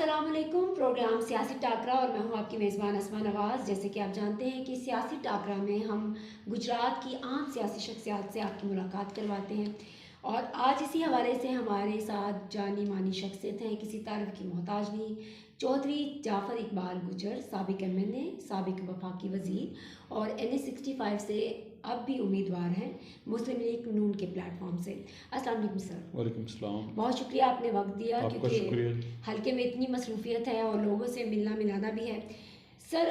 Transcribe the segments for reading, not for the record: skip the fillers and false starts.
अस्सलाम वालेकुम। प्रोग्राम सियासी टाकरा और मैं हूं आपकी मेज़बान अस्मा नवाज़। जैसे कि आप जानते हैं कि सियासी टाकरा में हम गुजरात की आम सियासी शख्सियात से आपकी मुलाकात करवाते हैं और आज इसी हवाले से हमारे साथ जानी मानी शख्सियत हैं, किसी तारीफ़ की मोहताज नहीं, चौधरी जाफ़र इकबाल गुजर, साबिक MNA, साबिक वफाकी वज़ीर और NA 65 से अब भी उम्मीदवार हैं मुस्लिम लीग नून के प्लेटफॉर्म से। अस्सलाम वालेकुम सर। वालेकुम सलाम। बहुत शुक्रिया आपने वक्त दिया, आपका क्योंकि शुक्रिया। हल्के में इतनी मसरूफियत है और लोगों से मिलना मिलाना भी है। सर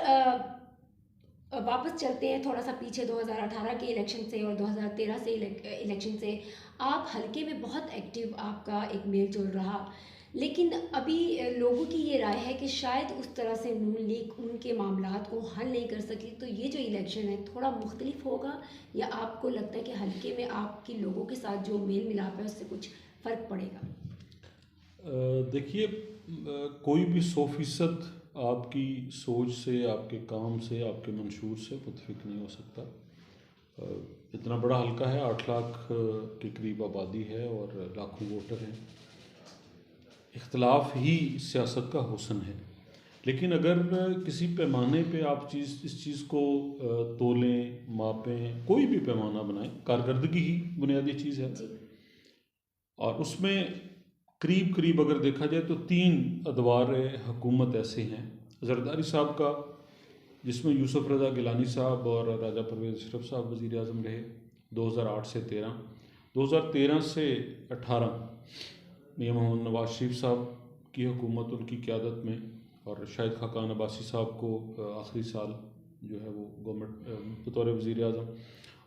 वापस चलते हैं थोड़ा सा पीछे 2018 के इलेक्शन से और 2013 से इलेक्शन से। आप हल्के में बहुत एक्टिव, आपका एक मेल जोल रहा, लेकिन अभी लोगों की ये राय है कि शायद उस तरह से नून लीग उनके मामलात को हल नहीं कर सकी। तो ये जो इलेक्शन है थोड़ा मुख्तलिफ होगा, या आपको लगता है कि हल्के में आपकी लोगों के साथ जो मेल मिलाप है उससे कुछ फ़र्क पड़ेगा? देखिए, कोई भी 100% आपकी सोच से, आपके काम से, आपके मंशूर से मुतफिक नहीं हो सकता। इतना बड़ा हल्का है, 8 लाख के करीब आबादी है और लाखों वोटर हैं। इख्तलाफ ही सियासत का हुस्न है। लेकिन अगर किसी पैमाने पे आप इस चीज़ को तोलें, मापें, कोई भी पैमाना बनाएं, कारकर्दगी ही बुनियादी चीज़ है। और उसमें करीब करीब अगर देखा जाए तो 3 अदवार हुकूमत ऐसे हैं। जरदारी साहब का, जिसमें यूसुफ रज़ा गिलानी साहब और राजा परवेज़ अशरफ साहब वज़ीर आज़म रहे 2008 से 13। 2013 से 18 मियां मोहम्मद नवाज शरीफ साहब की हुकूमत, उनकी क़यादत में, और शाहिद खाकान अब्बासी साहब को आखिरी साल जो है वो गवर्नमेंट बतौर वज़ीर आज़म।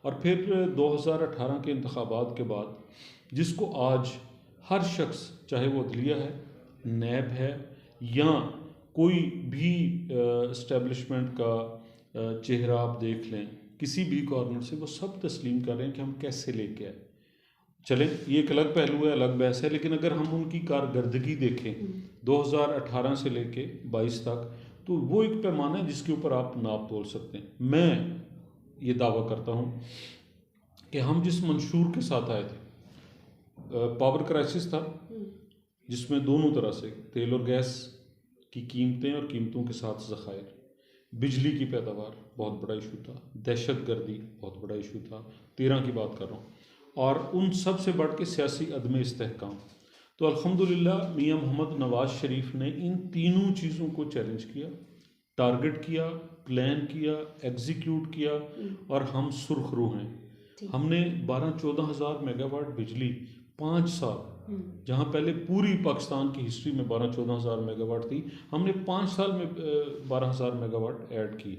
और फिर 2018 के इंतखाबात के बाद जिसको आज हर शख्स, चाहे वो अदलिया है, नैब है या कोई भी इस्टेब्लिशमेंट का चेहरा आप देख लें किसी भी कॉर्नर से, वो सब तस्लीम कर रहे हैं कि हम कैसे लेके आए। चलें, ये एक अलग पहलू है, अलग बहस है, लेकिन अगर हम उनकी कारकर्दगी देखें 2018 से लेके 22 तक, तो वो एक पैमाना है जिसके ऊपर आप नाप तोल सकते हैं। मैं ये दावा करता हूँ कि हम जिस मंशूर के साथ आए थे, पावर क्राइसिस था जिसमें दोनों तरह से तेल और गैस की कीमतें और कीमतों के साथ ज़खायर, बिजली की पैदावार बहुत बड़ा इशू था, दहशत गर्दी बहुत बड़ा इशू था, 13 की बात कर रहा हूँ, और उन सब से बढ़ के सियासी अदम इस्तेहकाम। तो अल्हम्दुलिल्लाह मियां मोहम्मद नवाज शरीफ ने इन तीनों चीज़ों को चैलेंज किया, टारगेट किया, प्लान किया, एग्जीक्यूट किया, और हम सुरखरू हैं। हमने 12-14 हज़ार मेगावाट बिजली 5 साल, जहाँ पहले पूरी पाकिस्तान की हिस्ट्री में 12-14 हज़ार मेगावाट थी, हमने 5 साल में 12 हज़ार मेगावाट ऐड की।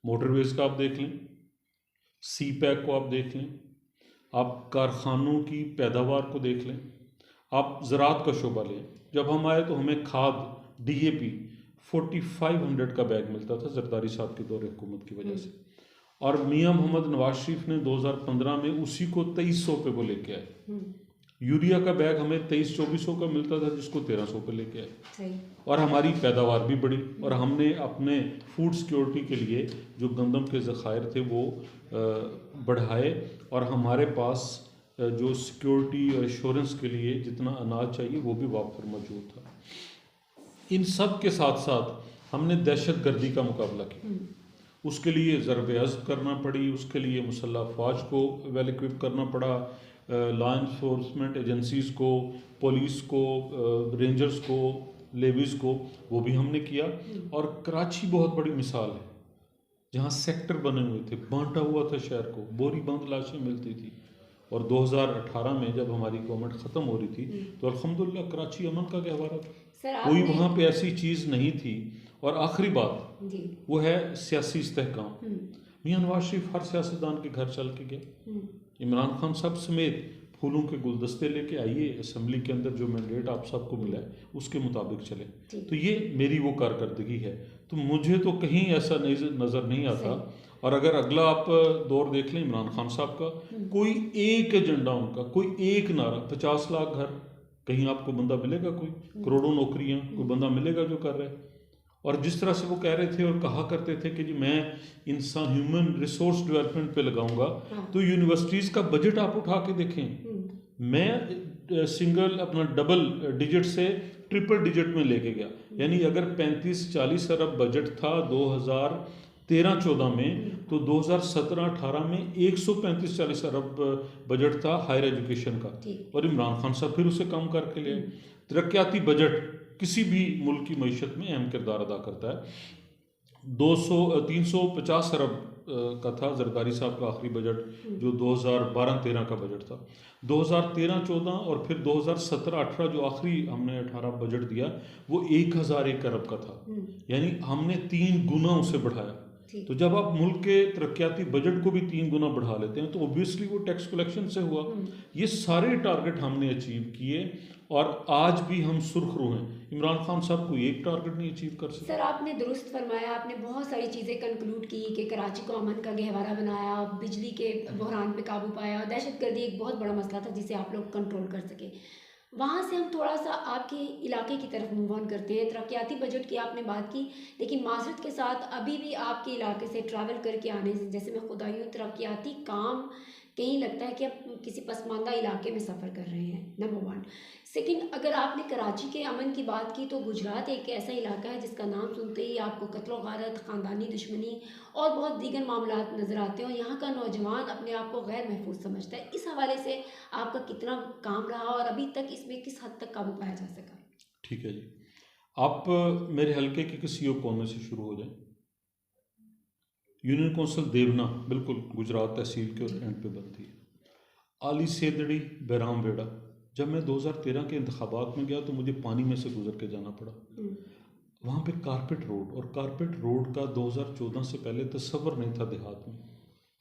मोटरवेज का आप देख लें, सी पैक को आप देख लें, आप कारखानों की पैदावार को देख लें, आप ज़राअत का शोबा लें। जब हम आए तो हमें खाद DAP 4500 का बैग मिलता था जरदारी साहब के दौरे हुकूमत की वजह से, और मियां मोहम्मद नवाज शरीफ ने 2015 में उसी को 2300 पे वो लेके आए। यूरिया का बैग हमें 2300-2400 का मिलता था, जिसको 1300 पे लेके आए, और हमारी पैदावार भी बढ़ी, और हमने अपने फूड सिक्योरिटी के लिए जो गंदम के ज़खायर थे वो बढ़ाए, और हमारे पास जो सिक्योरिटी और इंश्योरेंस के लिए जितना अनाज चाहिए वो भी वाफर मौजूद था। इन सब के साथ साथ हमने दहशत गर्दी का मुकाबला किया, उसके लिए ज़रब अज़्ब करना पड़ी, उसके लिए मुसल्लह फ़ौज को वेल इक्विप करना पड़ा, लॉ इन्फोर्समेंट एजेंसीज़ को, पुलिस को, रेंजर्स को, लेवीज़ को, वो भी हमने किया। और कराची बहुत बड़ी मिसाल है, जहाँ सेक्टर बने हुए थे, बांटा हुआ था शहर को, बोरी बंद लाशें मिलती थी। और 2018 में जब हमारी गवर्नमेंट ख़त्म हो रही थी तो अल्हम्दुलिल्लाह कराची अमन का गहवारा था, कोई वहाँ पे ऐसी चीज़ नहीं थी। और आखिरी बात वो है सियासी इस्तेहकाम। मियां नवाज शरीफ हर सियासतदान के घर चल के गए, इमरान खान साहब समेत फूलों के गुलदस्ते लेके आइए, असम्बली के अंदर जो मैंडेट आप सबको मिला है उसके मुताबिक चले। तो ये मेरी वो कारकर्दगी है। तो मुझे तो कहीं ऐसा नज़र नहीं आता। और अगर अगला आप दौर देख लें इमरान खान साहब का, कोई एक एजेंडा उनका, कोई एक नारा, 50 लाख घर, कहीं आपको बंदा मिलेगा? कोई करोड़ों नौकरियां, कोई बंदा मिलेगा जो कर रहा है? और जिस तरह से वो कह रहे थे और कहा करते थे कि जी मैं इंसान ह्यूमन रिसोर्स डेवलपमेंट पे लगाऊंगा, तो यूनिवर्सिटीज़ का बजट आप उठा के देखें, मैं सिंगल अपना डबल डिजिट से ट्रिपल डिजिट में लेके गया। यानी अगर 35-40 अरब बजट था 2013-14 में, तो 2017-18 में 135-40 अरब बजट था हायर एजुकेशन का, और इमरान खान साहब फिर उसे कम करके ले। तरक्याती बजट किसी भी मुल्क की मईशत में अहम किरदार अदा करता है। 350 अरब का था जरदारी साहब का आखिरी बजट, जो 2012-13 का बजट था। 2013-14 और फिर 2017-18 जो आखिरी हमने 18 बजट दिया, वो 1001 अरब का था। यानी हमने 3 गुना उसे बढ़ाया। तो जब आप मुल्क के तरक्याती बजट को भी 3 गुना बढ़ा लेते हैं, तो ऑब्वियसली वो टैक्स कलेक्शन से हुआ। ये सारे टारगेट हमने अचीव किए, और आज भी हम सुर्खरू हैं। इमरान खान साहब को एक टारगेट नहीं अचीव कर सके। सर, आपने दुरुस्त फरमाया, आपने बहुत सारी चीज़ें कंक्लूड की कि कराची को अमन का गहवारा बनाया, बिजली के बहरान पे काबू पाया, दहशतगर्दी एक बहुत बड़ा मसला था जिसे आप लोग कंट्रोल कर सके। वहाँ से हम थोड़ा सा आपके इलाके की तरफ मूव ऑन करते हैं। तरक्याती बजट की आपने बात की, लेकिन माजरत के साथ अभी भी आपके इलाके से ट्रैवल करके आने से, जैसे मैं खुद आई हूँ, तरक्याती काम कहीं लगता है कि आप किसी पसमानदा इलाके में सफ़र कर रहे हैं, नंबर 1। सेकंड, अगर आपने कराची के अमन की बात की, तो गुजरात एक ऐसा इलाका है जिसका नाम सुनते ही आपको कत्ल गारत, ख़ानदानी दुश्मनी और बहुत दीगर मामलात नज़र आते हैं, और यहाँ का नौजवान अपने आप को गैर महफूज समझता है। इस हवाले से आपका कितना काम रहा और अभी तक इसमें किस हद तक काबू पाया जा सका? ठीक है जी, आप मेरे हल्के के किसी और कोने से शुरू हो जाएं। यूनियन कौंसिल देवना बिल्कुल गुजरात तहसील के और एंड पे बनती है। आली सेदड़ी, बैराम वेड़ा। जब मैं 2013 के इंतखाबात में गया तो मुझे पानी में से गुजर के जाना पड़ा। वहाँ पे कारपेट रोड, और कारपेट रोड का 2014 से पहले तसव्वुर नहीं था देहात में।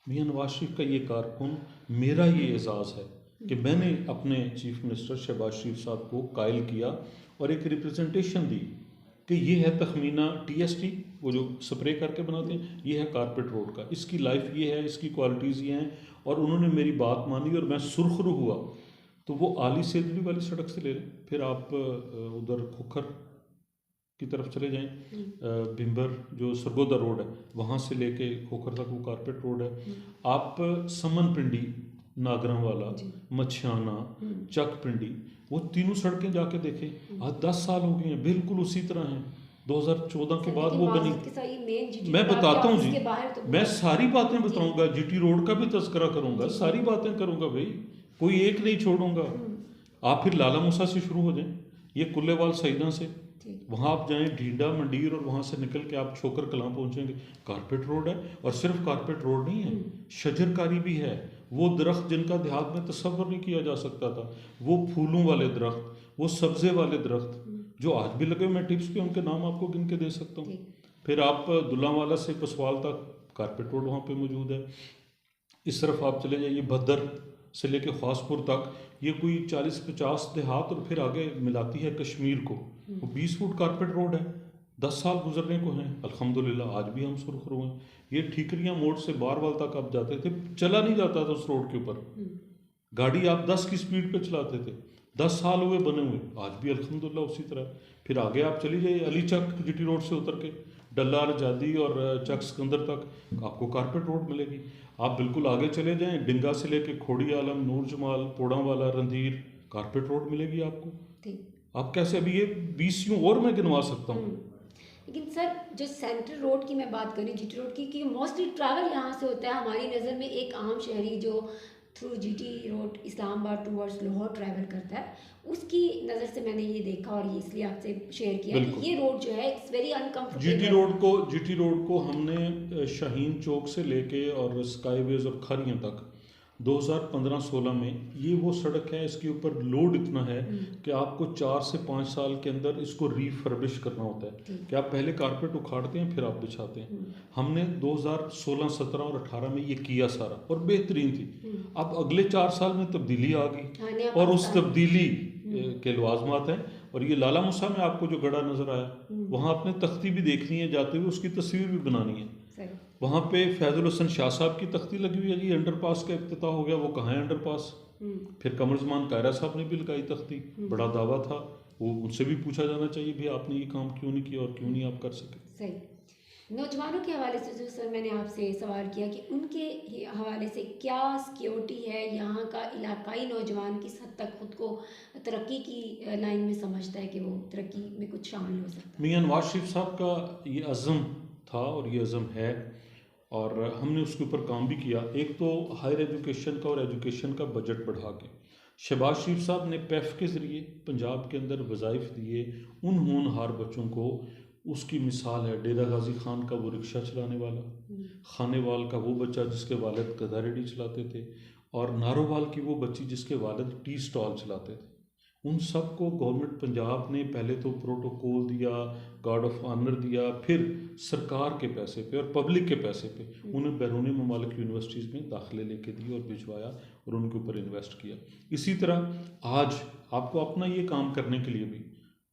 मियां नवाज शरीफ का ये कारकुन, मेरा ये एजाज़ है कि मैंने अपने चीफ मिनिस्टर शहबाज शरीफ साहब को कायल किया और एक रिप्रेजेंटेशन दी कि ये है तखमीना TST, वो जो स्प्रे करके बनाते हैं, ये है कारपेट रोड का, इसकी लाइफ ये है, इसकी क्वालिटीज़ ये हैं। और उन्होंने मेरी बात मानी और मैं सुरखरू हुआ। तो वो आली सेदड़ी वाली सड़क से ले लें, फिर आप उधर खोखर की तरफ चले जाएं, भिम्बर जो सरगोदा रोड है वहाँ से लेके खोखर तक वो कारपेट रोड है। आप समन पिंडी, नागरा वाला, मछियाना, चक पिंडी, वो तीनों सड़कें जाके देखें। आज 10 साल हो गए हैं, बिल्कुल उसी तरह हैं। 2014 के बाद वो बनी। मैं बताता हूँ जी, मैं सारी बातें बताऊंगा, GT रोड का भी तस्करा करूंगा, सारी बातें करूंगा भाई, कोई एक नहीं छोड़ूंगा। आप फिर लाला मूसा से शुरू हो जाएं, ये कुल्लेवाल सईदा से वहाँ आप जाएं, ढींडा मंडीर, और वहाँ से निकल के आप छोकर कलां पहुँचेंगे, कारपेट रोड है। और सिर्फ कारपेट रोड नहीं है, शजरकारी भी है। वो दरख्त जिनका देहात में तसव्वुर नहीं किया जा सकता था, वो फूलों वाले दरख्त, वो सब्ज़े वाले दरख्त जो आज भी लगे, मैं टिप्स पे उनके नाम आपको गिन के दे सकता हूँ। फिर आप दुल्लावाला से पसवाल तक कारपेट रोड वहाँ पे मौजूद है। इस तरफ आप चले जाइए, भद्दर से लेके ख्वासपुर तक, ये कोई 40-50 देहात, और फिर आगे मिलाती है कश्मीर को, वो 20 फुट कारपेट रोड है। 10 साल गुजरने को हैं, अल्हम्दुलिल्लाह आज भी हम सुरखरू हैं। ये ठीकरियाँ मोड़ से बारवाल तक आप जाते थे, चला नहीं जाता था उस रोड के ऊपर, गाड़ी आप 10 की स्पीड पे चलाते थे। 10 साल हुए बने हुए, आज भी अल्हम्दुलिल्लाह उसी तरह। फिर आगे आप चली जाइए, अली चक GT रोड से उतर के डल्लार जादी और चक सिकंदर तक आपको कारपेट रोड मिलेगी। आप बिल्कुल आगे चले जाएं, डिंगा से लेके खोड़ी आलम, नूर जमाल, पोड़ावाला, रंधीर, कारपेट रोड मिलेगी आपको। आप कैसे, अभी ये 20 और मैं गिनवा सकता हूँ। लेकिन सर, जो सेंट्रल रोड की मैं बात करूँ, GT रोड की, कि मोस्टली ट्रैवल यहाँ से होता है। हमारी नज़र में एक आम शहरी जो through GT road Islamabad towards Lahore travel करता है, उसकी नज़र से मैंने ये देखा और ये इसलिए आपसे शेयर किया कि ये रोड जो है it's very uncomfortable. GT road को हमने शाहीन चौक से लेके और स्काईवेज और खरियाँ तक 2015-16 में, ये वो सड़क है, इसके ऊपर लोड इतना है कि आपको 4 से 5 साल के अंदर इसको रिफर्बिश करना होता है कि आप पहले कारपेट उखाड़ते हैं फिर आप बिछाते हैं। हमने 2016, 17 और 18 में ये किया सारा, और बेहतरीन थी। अब अगले 4 साल में तब्दीली आ गई, और उस तब्दीली के लवाजमात हैं। और ये लाला मूसा में आपको जो गड़ा नज़र आया, वहाँ आपने तख्ती भी देखनी है जाते हुए, उसकी तस्वीर भी बनानी है। वहाँ पे फैजुल हसन शाह साहब की तख्ती लगी हुई है जी, अंडरपास का इफ्तिताह हो गया, वो कहाँ है अंडरपास। फिर कमरजमान कायरा साहब ने भी लगाई तख्ती, बड़ा दावा था, वो उनसे भी पूछा जाना चाहिए भी आपने ये काम क्यों नहीं किया और क्यों नहीं आप कर सके। सही। नौजवानों के हवाले से जो सर मैंने आपसे सवाल किया कि उनके हवाले से क्या सिक्योरिटी है, यहाँ का इलाकाई नौजवान किस हद तक खुद को तरक्की की लाइन में समझता है कि वो तरक्की में कुछ शामिल हो सकता है। मियां नवाज शरीफ साहब का ये अज़म था और ये अज़म है, और हमने उसके ऊपर काम भी किया। एक तो हायर एजुकेशन का और एजुकेशन का बजट बढ़ा के शहबाज शरीफ साहब ने पैफ के ज़रिए पंजाब के अंदर वज़ाइफ दिए उन होनहार बच्चों को। उसकी मिसाल है डेरा गाजी खान का वो रिक्शा चलाने वाला, खानेवाल का वो बच्चा जिसके वालिद गदारेडी चलाते थे, और नारोवाल की वो बच्ची जिसके वालिद टी स्टॉल चलाते थे। उन सब को गवर्नमेंट पंजाब ने पहले तो प्रोटोकॉल दिया, गार्ड ऑफ ऑनर दिया, फिर सरकार के पैसे पे और पब्लिक के पैसे पे उन्हें बैरूनी ममालिक यूनिवर्सिटीज़ में दाखिले लेके दिए और भिजवाया और उनके ऊपर इन्वेस्ट किया। इसी तरह आज आपको अपना ये काम करने के लिए भी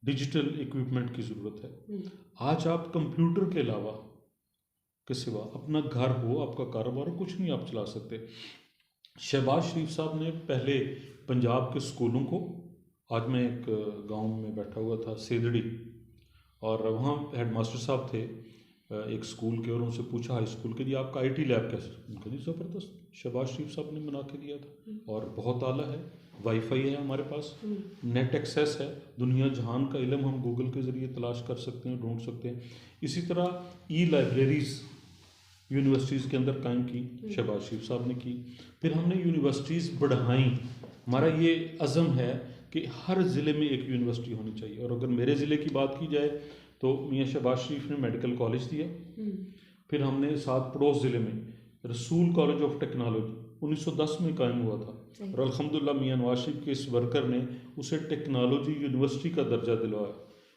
डिजिटल इक्विपमेंट की ज़रूरत है। आज आप कंप्यूटर के अलावा के सिवा अपना घर हो, आपका कारोबार हो, कुछ नहीं आप चला सकते। शहबाज शरीफ साहब ने पहले पंजाब के स्कूलों को, आज मैं एक गांव में बैठा हुआ था सेदड़ी, और वहाँ हेडमास्टर साहब थे एक स्कूल के, और उनसे पूछा हाई स्कूल के, जी आपका आईटी लैब कैसे? उनका जी ज़बरदस्त, शहबाज शरीफ साहब ने बना के दिया था और बहुत आला है। वाईफाई है हमारे पास, नेट एक्सेस है, दुनिया जहान का इल्म हम गूगल के ज़रिए तलाश कर सकते हैं, ढूंढ सकते हैं। इसी तरह ई लाइब्रेरीज़ यूनिवर्सिटीज़ के अंदर कायम की, शहबाज शरीफ साहब ने की। फिर हमने यूनिवर्सिटीज़ बढ़ाई। हमारा ये अज़म है कि हर ज़िले में एक यूनिवर्सिटी होनी चाहिए। और अगर मेरे ज़िले की बात की जाए तो मियाँ शहबाज शरीफ ने मेडिकल कॉलेज दिया। फिर हमने साथ पड़ोस ज़िले में रसूल कॉलेज ऑफ टेक्नोलॉजी 1910 में कायम हुआ था, और अल्हम्दुलिल्लाह मियाँ नवाज शरीफ के इस वर्कर ने उसे टेक्नोलॉजी यूनिवर्सिटी का दर्जा दिलवाया,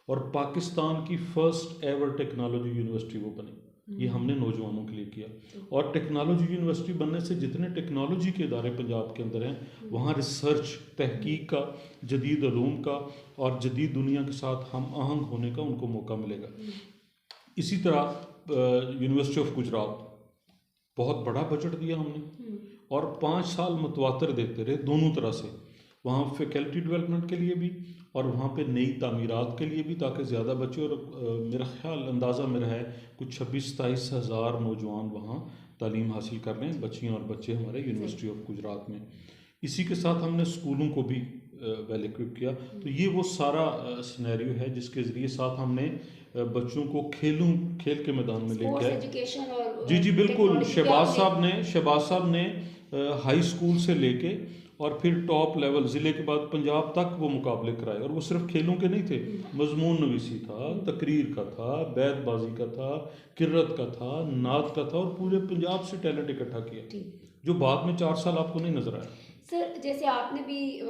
और पाकिस्तान की फर्स्ट एवर टेक्नोलॉजी यूनिवर्सिटी वो बनी। ये हमने नौजवानों के लिए किया। और टेक्नोलॉजी यूनिवर्सिटी बनने से जितने टेक्नोलॉजी के इदारे पंजाब के अंदर हैं, वहाँ रिसर्च, तहकीक का, जदीद उलूम का और जदीद दुनिया के साथ हम आहंग होने का उनको मौका मिलेगा। इसी तरह यूनिवर्सिटी ऑफ गुजरात, बहुत बड़ा बजट दिया हमने, और 5 साल मुतवातर देते रहे दोनों तरह से, वहाँ फैकल्टी डेवलपमेंट के लिए भी और वहाँ पे नई तामीरात के लिए भी, ताकि ज़्यादा बच्चे, और मेरा ख्याल अंदाज़ा मेरा है कुछ 26-27 हज़ार नौजवान वहाँ तालीम हासिल कर रहे हैं, बच्चियाँ और बच्चे हमारे यूनिवर्सिटी ऑफ गुजरात में। इसी के साथ हमने स्कूलों को भी वेल इक्विप किया। तो ये वो सारा सिनेरियो है जिसके ज़रिए साथ हमने बच्चों को खेल के मैदान में लेके जी बिल्कुल। शहबाज साहब ने हाई स्कूल से लेके और फिर टॉप लेवल ज़िले के बाद पंजाब तक वो मुकाबले कराए, और वो सिर्फ खेलों के नहीं थे, मजमून नवीसी था, तकरीर का था, बैतबाजी का था, किर्रत का था, नात का था, और पूरे पंजाब से टैलेंट इकट्ठा किया जो बाद में 4 साल आपको नहीं नजर आया। सर जैसे आपने भी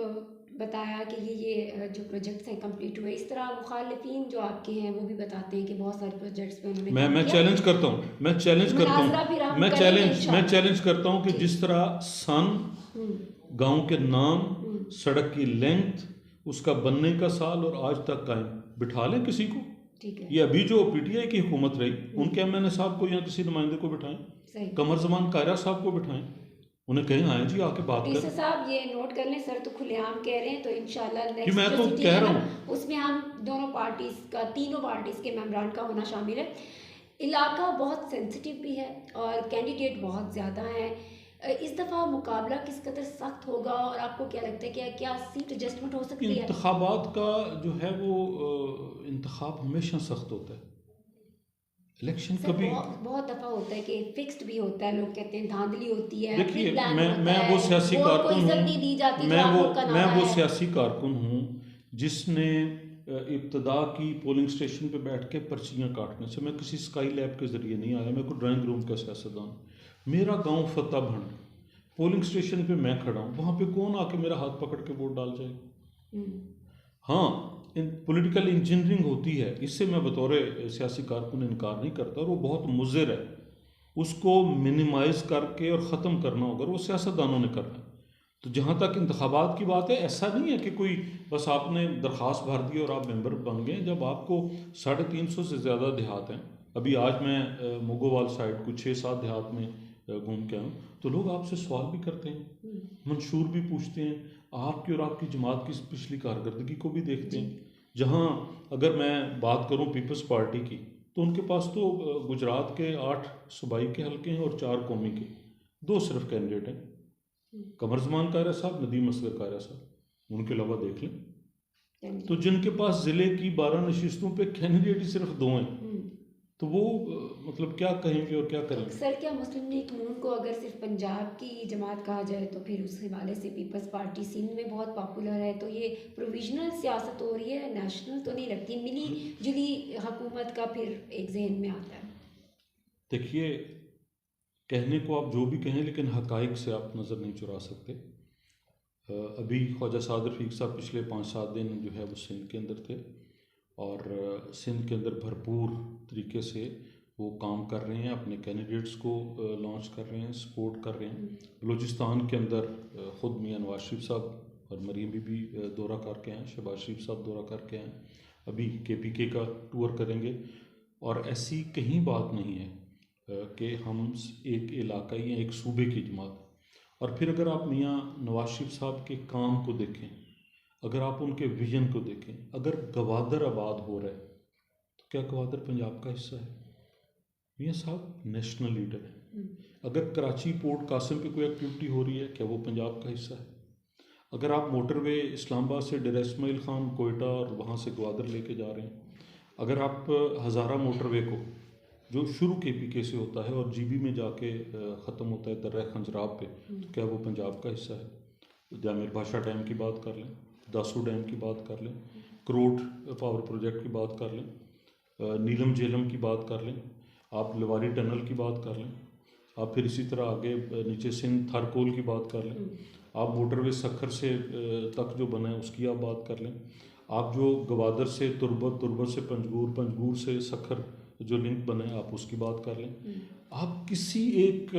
बताया कि ये जो प्रोजेक्ट्स हैं कंप्लीट हुए, इस तरह मुखालिफिन जो आपके हैं वो भी बताते हैं कि बहुत सारे प्रोजेक्ट्स पे उन्होंने मैं चैलेंज करता हूँ मैं चैलेंज करता हूँ कि जिस तरह सन, गांव के नाम, सड़क की लेंथ, उसका बनने का साल और आज तक कायम, बिठा लें किसी को। ये अभी जो पीटीआई की हुकूमत रही, उनके एमएनए साहब को या किसी नुमाइंदे को बिठाएं, कमर जमान कायरा साहब को बिठाएं, उन्हें कहें आए जी आके बात करें। साहब ये नोट कर लें, सर तो खुलेआम कह रहे हैं, तो इंशाल्लाह नेक्स्ट मैं तो कह रहा हूँ उसमें हम दोनों पार्टीज का, तीनों पार्टीज के मेंबरान का होना शामिल है। इलाका बहुत सेंसिटिव भी है और कैंडिडेट बहुत ज़्यादा हैं। इस दफ़ा मुकाबला किस कदर सख्त होगा और आपको क्या लगता है कि क्या सीट एडजस्टमेंट हो सकती है? इंतखाबात का जो है वो इंतखाब हमेशा सख्त होता है। इलेक्शन कभी बहुत दफ़ा होता है कि फिक्स्ड भी होता है, लोग कहते हैं धांधली होती है। देखिए मैं वो सियासी कारकुन हूँ, मैं वो सियासी कारकुन हूँ जिसने इब्तदा की पोलिंग स्टेशन पे बैठ के पर्चियाँ काटने से, मैं किसी स्काई लैब के ज़रिए नहीं आया, मैं कोई ड्राइंग रूम का सियासतदान। मेरा गांव फतेह भंड, पोलिंग स्टेशन पे मैं खड़ा हूँ, वहाँ पे कौन आके मेरा हाथ पकड़ के वोट डाल जाएगा? हाँ, पॉलिटिकल इंजीनियरिंग होती है, इससे मैं बतौर सियासी कारकुन इनकार नहीं करता, और वो बहुत मुज़र है। उसको मिनिमाइज़ करके और ख़त्म करना होगा, वो सियासतदानों ने करना है। तो जहाँ तक इंतखाबात की बात है, ऐसा नहीं है कि कोई बस आपने दरख्वास्त भर दी और आप मेंबर बन गए। जब आपको 350 से ज़्यादा देहात हैं, अभी आज मैं मोगोवाल साइड कुछ 6-7 देहात में घूम के आऊँ, तो लोग आपसे सवाल भी करते हैं, मंशूर भी पूछते हैं, आपकी और आपकी जमात की पिछली कारकर्दगी को भी देखते हैं। जहाँ अगर मैं बात करूँ पीपल्स पार्टी की, तो उनके पास तो गुजरात के 8 सूबाई के हलके हैं और 4 कौमी के, 2 सिर्फ कैंडिडेट हैं, कमर जमान कायरा साहब, नदीम असगर कायरा साहब, उनके अलावा देख लें। तो जिनके पास ज़िले की 12 नशिस्तों पे कैंडिडेट ही सिर्फ 2 हैं, तो वो मतलब क्या कहेंगे और क्या करेंगे? सर क्या मुस्लिम लीग नून को अगर सिर्फ पंजाब की जमात कहा जाए तो फिर उस हवाले से पीपल्स पार्टी सिंध में बहुत पॉपुलर है, तो ये प्रोविजनल सियासत हो रही है, नेशनल तो नहीं लगती, मिली जुली हुकूमत का फिर एक जहन में आता है। देखिए, कहने को आप जो भी कहें, लेकिन हकाइक से आप नज़र नहीं चुरा सकते। अभी ख्वाजा साद रफ़ीक साहब पिछले 5-7 दिन जो है वो सिंध के अंदर थे, और सिंध के अंदर भरपूर तरीके से वो काम कर रहे हैं, अपने कैंडिडेट्स को लॉन्च कर रहे हैं, सपोर्ट कर रहे हैं। बलूचिस्तान के अंदर ख़ुद मियां नवाज शरीफ साहब और मरीम बीबी दौरा करके आए, शहबाज शरीफ साहब दौरा करके आए, अभी KPK का टूर करेंगे। और ऐसी कहीं बात नहीं है कि हम एक इलाकाई या एक सूबे की जमात। और फिर अगर आप मियां नवाज शरीफ साहब के काम को देखें, अगर आप उनके विजन को देखें, अगर गवादर आबाद हो रहा है तो क्या गवादर पंजाब का हिस्सा है? मियां साहब नेशनल लीडर हैं। अगर कराची पोर्ट कासिम पे कोई एक्टिविटी हो रही है, क्या वो पंजाब का हिस्सा है? अगर आप मोटरवे इस्लामाबाद से डेरा इस्माइल खान कोयटा और वहाँ से गवादर लेके जा रहे हैं, अगर आप हज़ारा मोटरवे को जो शुरू KPK से होता है और GB में जाके ख़त्म होता है दर्रा खंजराब पे, तो क्या वो पंजाब का हिस्सा है? जामिर बादशाह डैम की बात कर लें, दासू डैम की बात कर लें, करोट पावर प्रोजेक्ट की बात कर लें, नीलम झेलम की बात कर लें, आप लवारी टनल की बात कर लें, आप फिर इसी तरह आगे नीचे सिंध थारकोल की बात कर लें, आप मोटरवे सखर से तक जो बना है उसकी आप बात कर लें, आप जो गवादर से तुर्बत, तुर्बत से पंजगूर, पंजगूर से सखर जो लिंक बने आप उसकी बात कर लें। आप किसी एक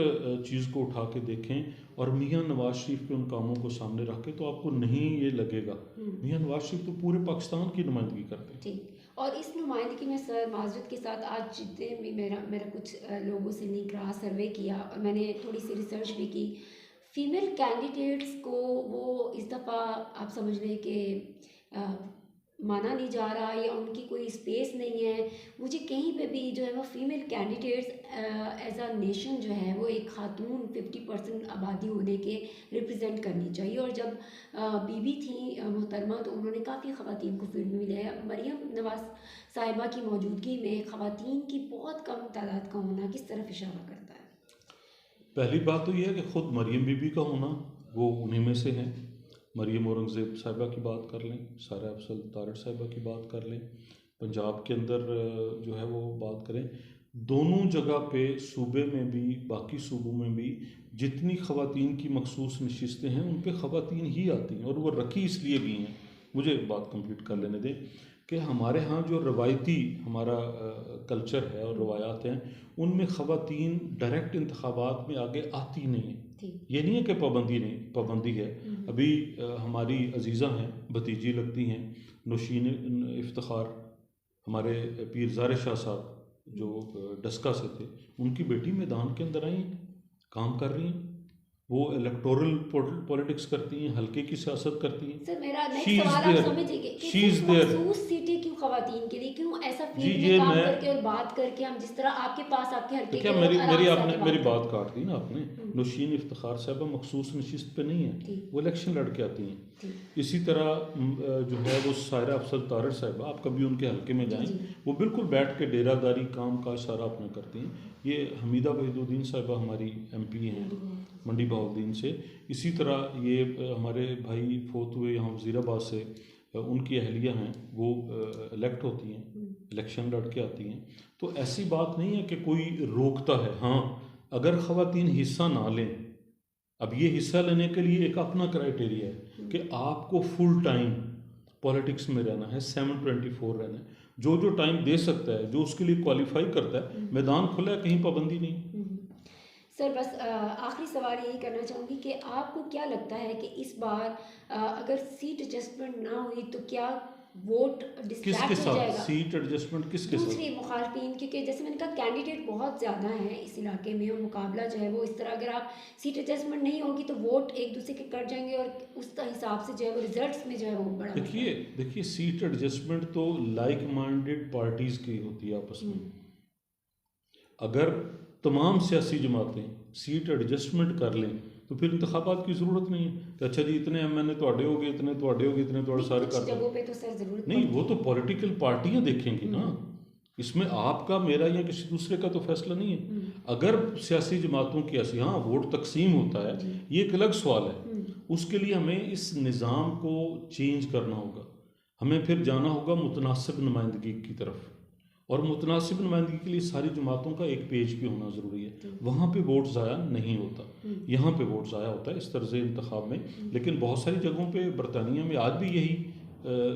चीज़ को उठा के देखें और मियां नवाज शरीफ के उन कामों को सामने रख के, तो आपको नहीं ये लगेगा मियां नवाज शरीफ तो पूरे पाकिस्तान की नुमाइंदगी करते हैं। ठीक, और इस नुमाइंदगी में सर माजरत के साथ आज जितने भी मेरा कुछ लोगों से लिंक रहा, सर्वे किया और मैंने थोड़ी सी रिसर्च भी की, फीमेल कैंडिडेट्स को वो इस दफ़ा आप समझ लें कि माना नहीं जा रहा या उनकी कोई स्पेस नहीं है। मुझे कहीं पे भी जो है वो female candidates as a nation जो है वो एक खातून 50% आबादी होने के रिप्रेजेंट करनी चाहिए। और जब बीबी थी मोहतरमा, तो उन्होंने काफ़ी ख़वातीन को फील्ड में मिलाया। मरीम नवाज साहिबा की मौजूदगी में ख़वातीन की बहुत कम तादाद का होना किस तरफ इशारा करता है? पहली बात तो यह है कि ख़ुद मरीम बीबी का होना वो उन्हीं में से हैं। मरीम औरंगज़ेब साहिबा की बात कर लें, सारा अफसल तारड़ साहिबा की बात कर लें, पंजाब के अंदर जो है वो बात करें, दोनों जगह पे सूबे में भी बाकी सूबों में भी जितनी ख़वातीन की मखसूस नशिस्तें हैं उन पे ख़वातीन ही आती हैं। और वो रखी इसलिए भी हैं, मुझे बात कंप्लीट कर लेने दें, कि हमारे यहाँ जो रवायती हमारा कल्चर है और रवायात हैं, उनमें ख़वातीन डायरेक्ट इंतखाबात में आगे आती नहीं है। ये नहीं है कि पाबंदी है। अभी हमारी अजीज़ा हैं, भतीजी लगती हैं, नौशीन इफ्तिखार, हमारे पीरज़ार शाह साहब जो डस्का से थे, उनकी बेटी मैदान के अंदर आई, काम कर रही हैं, वो इलेक्टोरल पॉलिटिक्स करती हैं, हल्के की सियासत करती हैं। सर मेरा नेक्स्ट सवाल आप समझिए कि सिर्फ मखसूस सीटें क्यों ख़वातीन के लिए, क्यों ऐसा फील्ड में काम करके और बात करके हम जिस तरह आपके पास आपके हल्के क्या मेरी बात काट दी ना आपने। नौशीन इफ्तिखार साहबा मखसूस नशिस्त पे नहीं है, वो इलेक्शन लड़ के आती हैं। इसी तरह जो है वो सायरा अफसल तारड़ साहिबा, आप कभी उनके हल्के में जाएं, वो बिल्कुल बैठ के डेरादारी काम का सारा अपना करती हैं। ये हमीदा वहीदुद्दीन साहिबा हमारी MP हैं मंडी बहाउद्दीन से। इसी तरह ये हमारे भाई फोत हुए यहाँ वज़ीराबाद से, उनकी अहलिया हैं, वो इलेक्ट होती हैं, इलेक्शन लड़ के आती हैं। तो ऐसी बात नहीं है कि कोई रोकता है। हाँ, अगर ख़वातीन हिस्सा ना लें, अब ये हिस्सा लेने के लिए एक अपना क्राइटेरिया है कि आपको फुल टाइम पॉलिटिक्स में रहना है, 7/24 रहना है। जो टाइम दे सकता है, जो उसके लिए क्वालिफाई करता है, मैदान खुला है, कहीं पाबंदी नहीं। सर बस आखिरी सवाल यही करना चाहूँगी कि आपको क्या लगता है कि इस बार अगर सीट एडजस्टमेंट ना हुई तो क्या वोट किसके डिस्ट्रैक्ट हो साथ जाएगा। सीट एडजस्टमेंट किसके साथ? दूसरी मुखालफिन, क्योंकि जैसे मैंने कहा कैंडिडेट बहुत ज़्यादा हैं इस इलाके में और मुकाबला जो है वो इस तरह, अगर आप सीट एडजस्टमेंट नहीं होगी तो वोट एक दूसरे के कट जाएंगे और उस हिसाब से जो है वो रिजल्ट्स में जो है वो बड़ा देखिए देखिए सीट एडजस्टमेंट तो लाइक माइंडेड पार्टीज की होती है आपस में। अगर तमाम सियासी जमातें सीट एडजस्टमेंट कर लें तो फिर इंतखाबात की ज़रूरत नहीं है कि अच्छा जी इतने एमएनए थोड़े हो गए, इतने थोड़े हो गए, इतने थोड़े सारे कुछ कर दो। जगहों पे तो सर ज़रूरत नहीं, पड़ती वो है। तो पॉलिटिकल पार्टियां देखेंगी ना, इसमें आपका मेरा या किसी दूसरे का तो फैसला नहीं है। अगर सियासी जमातों की ऐसी हाँ वोट तकसीम होता है ये एक अलग सवाल है, उसके लिए हमें इस निज़ाम को चेंज करना होगा। हमें फिर जाना होगा मुतनासिब नुमाइंदगी की तरफ, और मुतनासिब नुमाइंदगी के लिए सारी जमातों का एक पेज भी होना ज़रूरी है। वहाँ पे वोट ज़ाया नहीं होता, यहाँ पे वोट ज़ाया होता है इस तर्ज़ इंतखाब में। लेकिन बहुत सारी जगहों पे बरतानिया में आज भी यही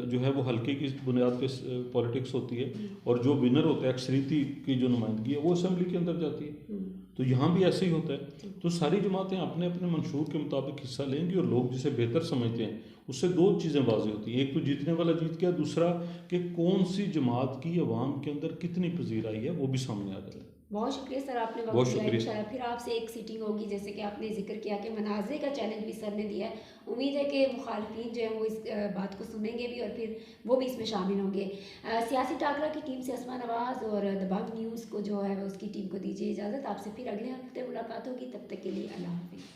जो है वो हल्के की बुनियाद पे पॉलिटिक्स होती है, और जो विनर होता है अक्सरीती की जो नुमाइंदगी है वो असेंबली के अंदर जाती है। तो यहाँ भी ऐसे ही होता है। तो सारी जमातें अपने अपने मंशूर के मुताबिक हिस्सा लेंगी, और लोग जिसे बेहतर समझते हैं उससे दो चीज़ें वाज़ेह होती हैं। एक तो जीतने वाला जीत गया, दूसरा कि कौन सी जमात की अवाम के अंदर कितनी पजीर आई है वो भी सामने आ जाता है। बहुत शुक्रिया सर, आपने बहुत वक्त दिया। शुक्रिया। इंशाल्लाह फिर आपसे एक सीटिंग होगी, जैसे कि आपने जिक्र किया कि मनाज़े का चैलेंज भी सर ने दिया है। उम्मीद है कि मुखालफिन जो है वो इस बात को सुनेंगे भी और फिर वो भी इसमें शामिल होंगे। सियासी टाकरा की टीम से असमा नवाज़ और दबंग न्यूज़ को जो है उसकी टीम को दीजिए इजाज़त। आपसे फिर अगले हफ्ते मुलाकात होगी, तब तक के लिए अल्लाह हाफिज़।